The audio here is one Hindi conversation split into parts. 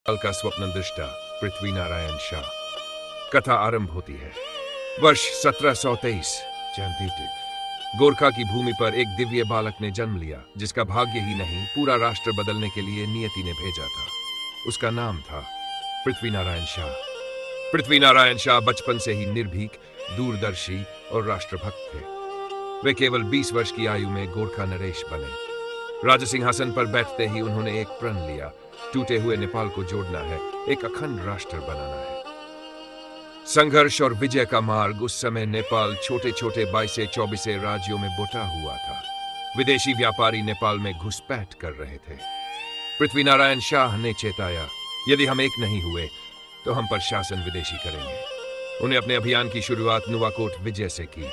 नेपाल का स्वप्न दृष्टा पृथ्वी नारायण शाह। कथा आरंभ होती है वर्ष 1723। गोरखा की भूमि पर एक दिव्य बालक ने जन्म लिया, जिसका भाग्य ही नहीं पूरा राष्ट्र बदलने के लिए नियति ने भेजा था। उसका नाम था पृथ्वी नारायण शाह। पृथ्वी नारायण शाह बचपन से ही निर्भीक, दूरदर्शी और राष्ट्रभक्त थे। वे केवल 20 वर्ष की आयु में गोरखा नरेश बने। राजसिंहासन पर बैठते ही उन्होंने एक प्रण लिया, टूटे हुए नेपाल को जोड़ना है, एक अखंड राष्ट्र बनाना है। संघर्ष और विजय का मार्ग उस समय नेपाल छोटे छोटे 22 राज्यों में बटा हुआ था। विदेशी व्यापारी नेपाल में घुसपैठ कर रहे थे। पृथ्वी नारायण शाह ने चेताया, यदि हम एक नहीं हुए तो हम पर शासन विदेशी करेंगे। उन्हें अपने अभियान की शुरुआत नुवाकोट विजय से की।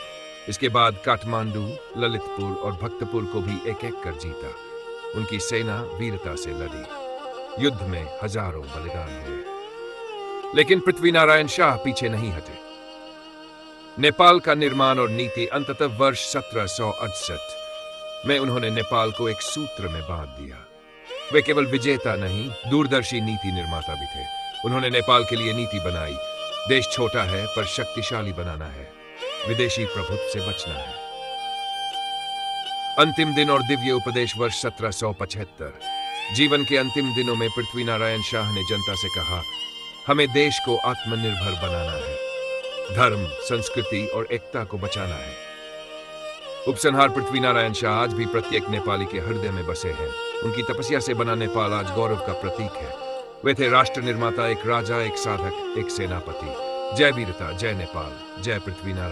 इसके बाद काठमांडू, ललितपुर और भक्तपुर को भी एक एक कर जीता। उनकी सेना वीरता से लड़ी। युद्ध में हजारों बलिदान हुए, लेकिन पृथ्वी नारायण शाह पीछे नहीं हटे। नेपाल का निर्माण और नीति अंततः वर्ष 1768 में उन्होंने नेपाल को एक सूत्र में बांध दिया। वे केवल विजेता नहीं, दूरदर्शी नीति निर्माता भी थे। उन्होंने नेपाल के लिए नीति बनाई, देश छोटा है पर शक्तिशाली बनाना है, विदेशी प्रभुत्व से बचना है। अंतिम दिन और दिव्य उपदेश वर्ष 1775। जीवन के अंतिम दिनों में पृथ्वी नारायण शाह ने जनता से कहा, हमें देश को आत्मनिर्भर बनाना है, धर्म, संस्कृति और एकता को बचाना है। उपसंहार पृथ्वी नारायण शाह आज भी प्रत्येक नेपाली के हृदय में बसे हैं। उनकी तपस्या से बना नेपाल आज गौरव का प्रतीक है। वे थे राष्ट्र निर्माता, एक राजा, एक साधक, एक सेनापति। जय वीरता, जय नेपाल, जय पृथ्वी नारायण।